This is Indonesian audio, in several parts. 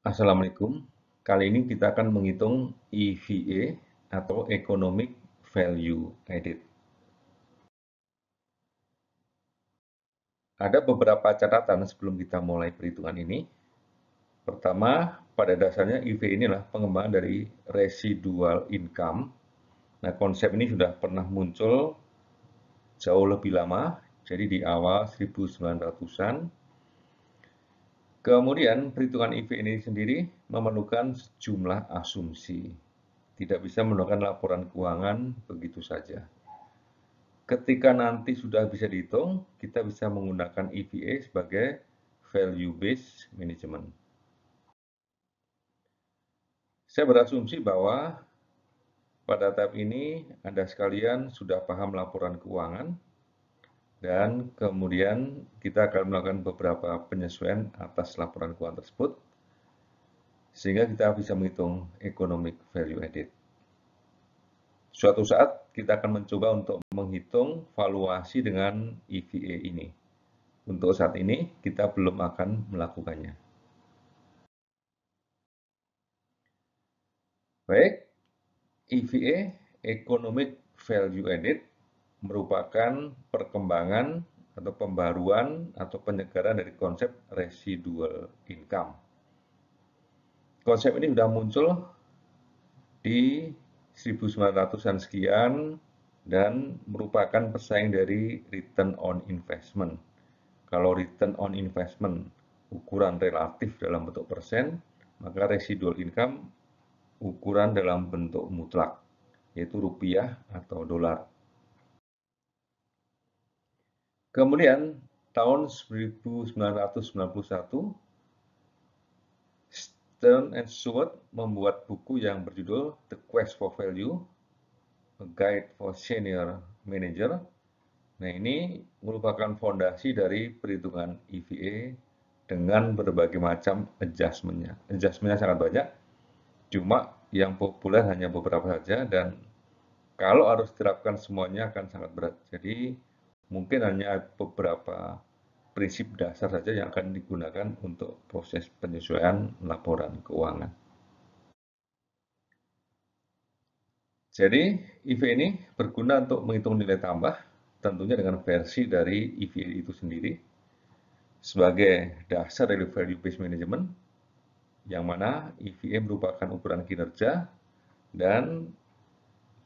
Assalamualaikum. Kali ini kita akan menghitung EVA atau Economic Value Added. Ada beberapa catatan sebelum kita mulai perhitungan ini. Pertama, pada dasarnya EVA inilah pengembangan dari residual income. Nah, konsep ini sudah pernah muncul jauh lebih lama, jadi di awal 1900-an. Kemudian perhitungan EVA ini sendiri memerlukan sejumlah asumsi. Tidak bisa menggunakan laporan keuangan begitu saja. Ketika nanti sudah bisa dihitung, kita bisa menggunakan EVA sebagai value based management. Saya berasumsi bahwa pada tahap ini Anda sekalian sudah paham laporan keuangan dan kemudian kita akan melakukan beberapa penyesuaian atas laporan keuangan tersebut sehingga kita bisa menghitung economic value added. Suatu saat kita akan mencoba untuk menghitung valuasi dengan EVA ini. Untuk saat ini kita belum akan melakukannya. Baik, EVA, Economic Value Added, merupakan perkembangan atau pembaruan atau penyegaran dari konsep residual income. Konsep ini sudah muncul di 1900-an sekian dan merupakan pesaing dari return on investment. Kalau return on investment ukuran relatif dalam bentuk persen, maka residual income ukuran dalam bentuk mutlak, yaitu rupiah atau dolar. Kemudian tahun 1991, Stern and Stewart membuat buku yang berjudul The Quest for Value, A Guide for Senior Manager. Nah, ini merupakan fondasi dari perhitungan EVA dengan berbagai macam adjustment-nya. Adjustment-nya sangat banyak, cuma yang populer hanya beberapa saja dan kalau harus diterapkan semuanya akan sangat berat. Jadi mungkin hanya beberapa prinsip dasar saja yang akan digunakan untuk proses penyesuaian laporan keuangan. Jadi EVA ini berguna untuk menghitung nilai tambah, tentunya dengan versi dari EVA itu sendiri, sebagai dasar dari value based management, yang mana EVA merupakan ukuran kinerja dan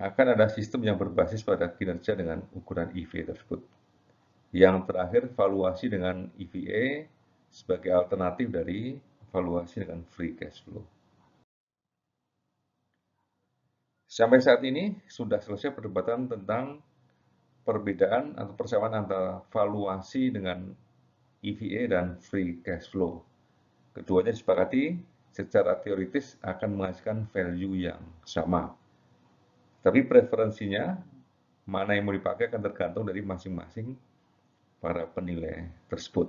akan ada sistem yang berbasis pada kinerja dengan ukuran EVA tersebut. Yang terakhir, valuasi dengan EVA sebagai alternatif dari valuasi dengan free cash flow. Sampai saat ini sudah selesai perdebatan tentang perbedaan atau persamaan antara valuasi dengan EVA dan free cash flow. Keduanya disepakati secara teoritis akan menghasilkan value yang sama. Tapi preferensinya mana yang mau dipakai akan tergantung dari masing-masing para penilai tersebut.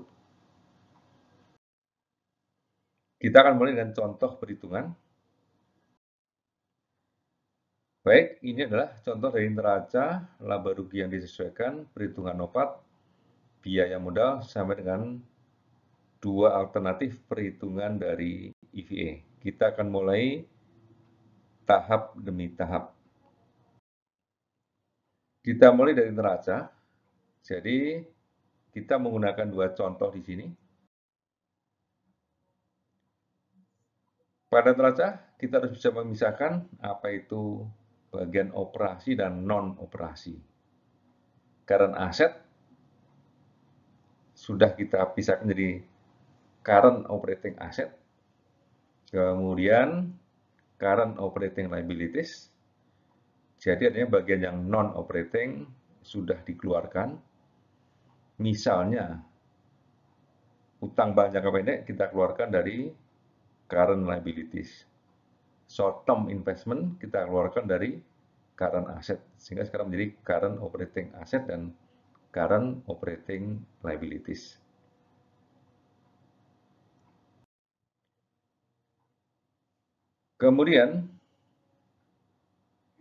Kita akan mulai dengan contoh perhitungan. Baik, ini adalah contoh dari neraca laba rugi yang disesuaikan, perhitungan NOPAT, biaya modal sampai dengan dua alternatif perhitungan dari EVA. Kita akan mulai tahap demi tahap. Kita mulai dari neraca. Jadi kita menggunakan dua contoh di sini. Pada neraca, kita harus bisa memisahkan apa itu bagian operasi dan non-operasi. Current asset sudah kita pisahkan menjadi current operating asset, kemudian current operating liabilities. Jadi artinya bagian yang non-operating sudah dikeluarkan. Misalnya, utang barang jangka pendek kita keluarkan dari current liabilities. Short term investment kita keluarkan dari current asset. Sehingga sekarang menjadi current operating asset dan current operating liabilities. Kemudian,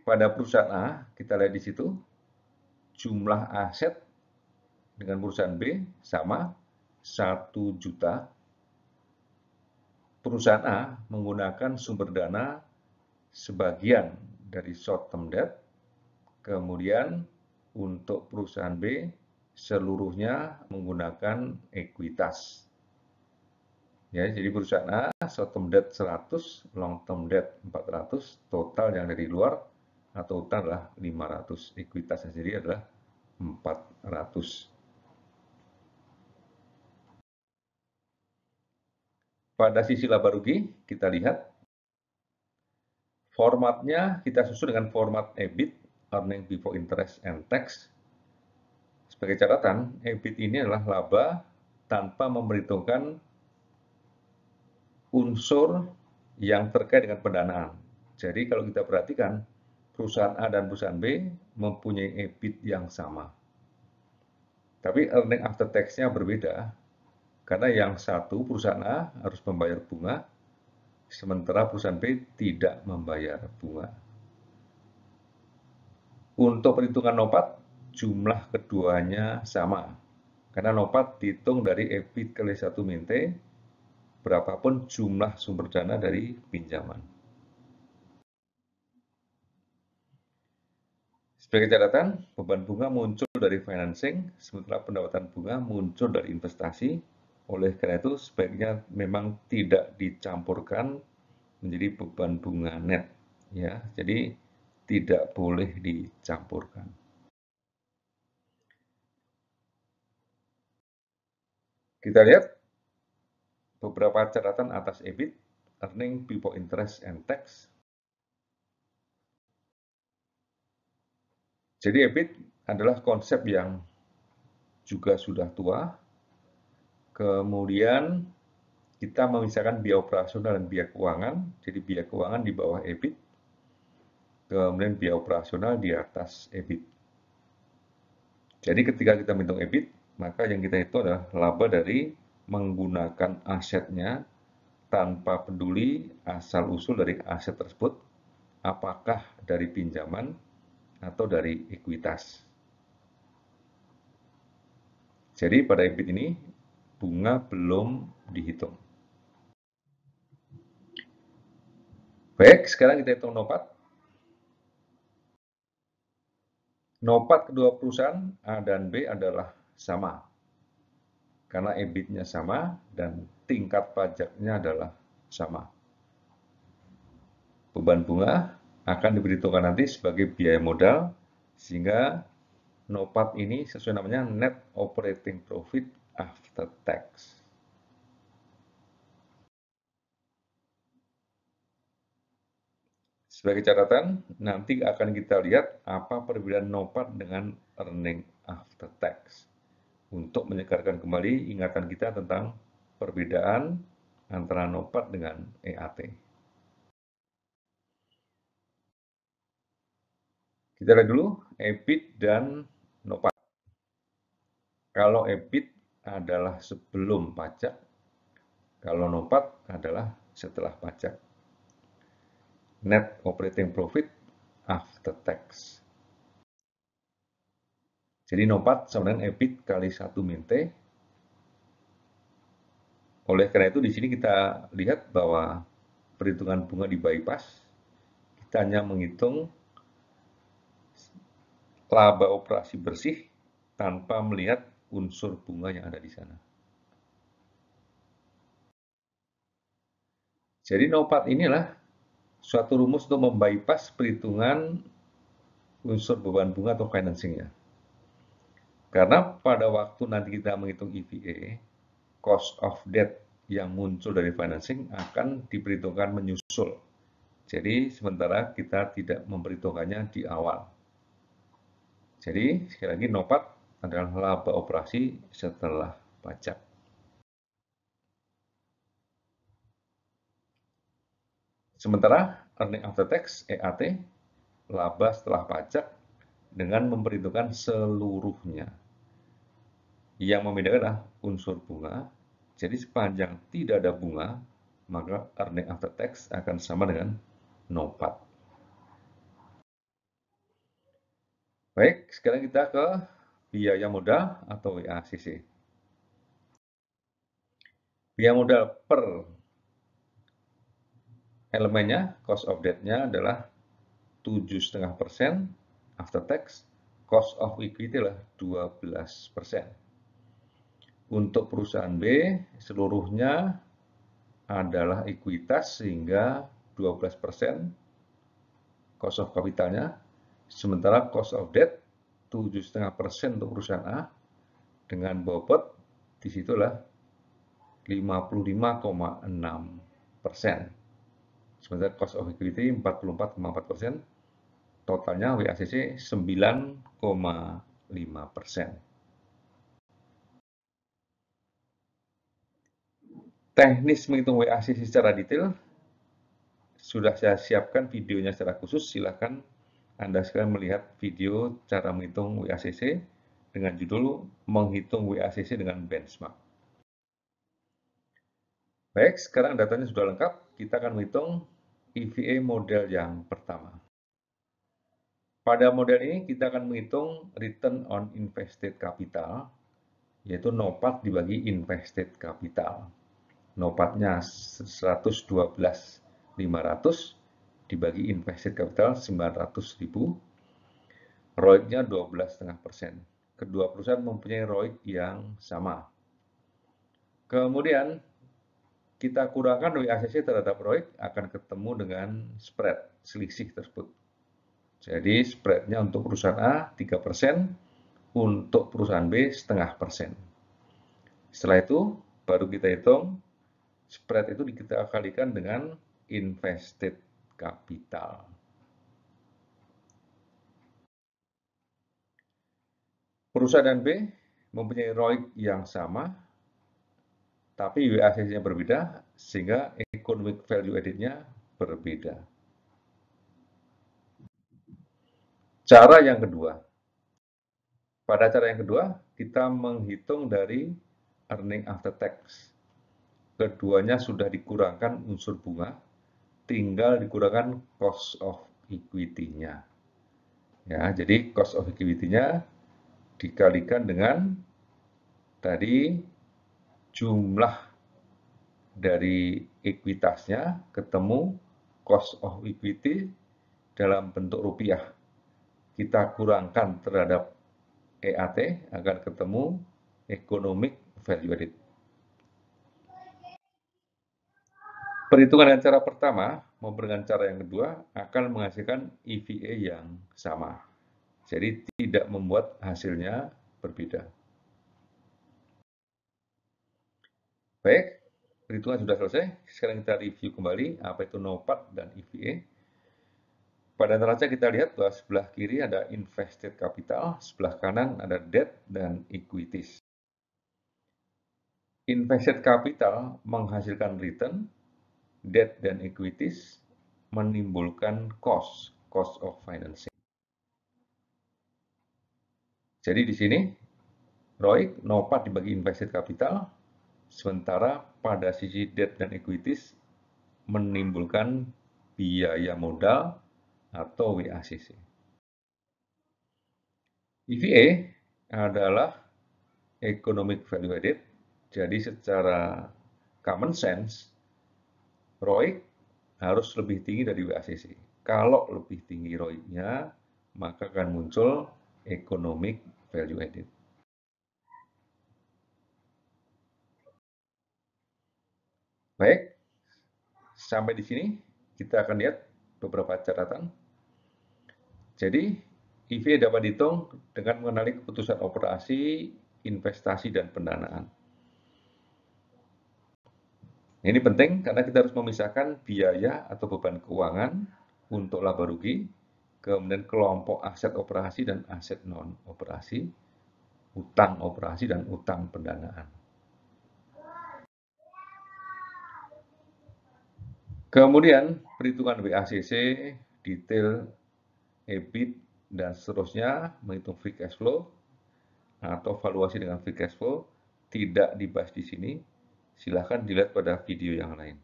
pada perusahaan A, kita lihat di situ, jumlah aset dengan perusahaan B sama 1 juta. perusahaan A menggunakan sumber dana sebagian dari short term debt, kemudian untuk perusahaan B seluruhnya menggunakan ekuitas. Ya, jadi perusahaan A short term debt 100, long term debt 400, total yang dari luar atau utang adalah 500, ekuitasnya sendiri adalah 400. Pada sisi laba rugi, kita lihat formatnya kita susun dengan format EBIT, earning before interest and tax. Sebagai catatan, EBIT ini adalah laba tanpa memperhitungkan unsur yang terkait dengan pendanaan. Jadi kalau kita perhatikan, perusahaan A dan perusahaan B mempunyai EBIT yang sama. Tapi earning after tax-nya berbeda, karena yang satu perusahaan A harus membayar bunga, sementara perusahaan B tidak membayar bunga. Untuk perhitungan NOPAT, jumlah keduanya sama. Karena NOPAT dihitung dari EBIT kali 1 min T, berapapun jumlah sumber dana dari pinjaman. Sebagai catatan, beban bunga muncul dari financing, sementara pendapatan bunga muncul dari investasi. Oleh karena itu, sebaiknya memang tidak dicampurkan menjadi beban bunga net. Ya, jadi tidak boleh dicampurkan. Kita lihat beberapa catatan atas EBIT, earning before interest and tax. Jadi EBIT adalah konsep yang juga sudah tua. Kemudian kita memisahkan biaya operasional dan biaya keuangan. Jadi biaya keuangan di bawah EBIT, kemudian biaya operasional di atas EBIT. Jadi ketika kita menghitung EBIT, maka yang kita hitung adalah laba dari menggunakan asetnya tanpa peduli asal-usul dari aset tersebut, apakah dari pinjaman atau dari ekuitas. Jadi pada EBIT ini, bunga belum dihitung. Baik, sekarang kita hitung NOPAT. NOPAT kedua perusahaan A dan B adalah sama. Karena EBIT-nya sama dan tingkat pajaknya adalah sama. Beban bunga akan diperhitungkan nanti sebagai biaya modal, sehingga NOPAT ini sesuai namanya Net Operating Profit After Tax. Sebagai catatan, nanti akan kita lihat apa perbedaan NOPAT dengan Earning After Tax. Untuk menyegarkan kembali ingatan kita tentang perbedaan antara NOPAT dengan EAT. Kita lihat dulu EBIT dan NOPAT. Kalau EBIT adalah sebelum pajak, kalau NOPAT adalah setelah pajak. Net Operating Profit After Tax. Jadi NOPAT sama dengan EBIT kali 1 min T. Oleh karena itu di sini kita lihat bahwa perhitungan bunga di bypass, kita hanya menghitung laba operasi bersih tanpa melihat unsur bunga yang ada di sana. Jadi NOPAT inilah suatu rumus untuk membypass perhitungan unsur beban bunga atau financingnya. Karena pada waktu nanti kita menghitung EVA, cost of debt yang muncul dari financing akan diperhitungkan menyusul. Jadi sementara kita tidak memperhitungkannya di awal. Jadi sekali lagi NOPAT adalah laba operasi setelah pajak. Sementara earning after tax EAT laba setelah pajak dengan memperhitungkan seluruhnya. Yang membedakan adalah unsur bunga. Jadi sepanjang tidak ada bunga, maka earning after tax akan sama dengan NOPAT. Baik, sekarang kita ke biaya modal atau WACC. Biaya modal per elemennya, cost of debt-nya adalah 7,5% after tax, cost of equity adalah 12%. Untuk perusahaan B, seluruhnya adalah ekuitas sehingga 12% cost of capitalnya, sementara cost of debt 7,5% untuk perusahaan A dengan bobot disitulah 55,6%. Sementara cost of equity 44,4%, totalnya WACC 9,5%. Teknis menghitung WACC secara detail sudah saya siapkan videonya secara khusus, silahkan Anda sekalian melihat video cara menghitung WACC dengan judul menghitung WACC dengan benchmark. Baik, sekarang datanya sudah lengkap, kita akan menghitung EVA model yang pertama. Pada model ini kita akan menghitung return on invested capital, yaitu NOPAT dibagi invested capital. NOPAT-nya 112.500 dibagi invested capital 900.000, ROIC-nya 12,5%. Kedua perusahaan mempunyai ROIC yang sama. Kemudian kita kurangkan WACC terhadap ROIC akan ketemu dengan spread, selisih tersebut. Jadi spread-nya untuk perusahaan A 3%, untuk perusahaan B 0,5%. Setelah itu baru kita hitung spread itu kita kalikan dengan invested capital. Perusahaan B mempunyai ROIC yang sama, tapi WACC-nya berbeda, sehingga economic value added-nya berbeda. Cara yang kedua. Pada cara yang kedua, kita menghitung dari earning after tax. Keduanya sudah dikurangkan unsur bunga, tinggal dikurangkan cost of equity-nya. Ya, jadi cost of equity-nya dikalikan dengan tadi jumlah dari ekuitasnya ketemu cost of equity dalam bentuk rupiah. Kita kurangkan terhadap EAT akan ketemu economic value added. Perhitungan dengan cara pertama maupun dengan cara yang kedua akan menghasilkan EVA yang sama. Jadi tidak membuat hasilnya berbeda. Baik, perhitungan sudah selesai. Sekarang kita review kembali apa itu NOPAT dan EVA. Pada neraca kita lihat bahwa sebelah kiri ada invested capital, sebelah kanan ada debt dan equities. Invested capital menghasilkan return, debt dan equities menimbulkan cost of financing. Jadi di sini ROIC, NOPAT dibagi invested capital, sementara pada sisi debt dan equities menimbulkan biaya modal atau WACC. EVA adalah economic value added, jadi secara common sense, ROIC harus lebih tinggi dari WACC. Kalau lebih tinggi ROIC-nya, maka akan muncul economic value added. Baik, sampai di sini kita akan lihat beberapa catatan. Jadi, EVA dapat dihitung dengan mengenali keputusan operasi, investasi, dan pendanaan. Ini penting karena kita harus memisahkan biaya atau beban keuangan untuk laba rugi, kemudian kelompok aset operasi dan aset non-operasi, utang operasi dan utang pendanaan. Kemudian perhitungan WACC, detail EBIT, dan seterusnya, menghitung free cash flow atau valuasi dengan free cash flow tidak dibahas di sini. Silahkan dilihat pada video yang lain.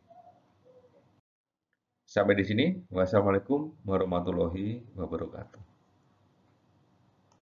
Sampai di sini. Wassalamualaikum warahmatullahi wabarakatuh.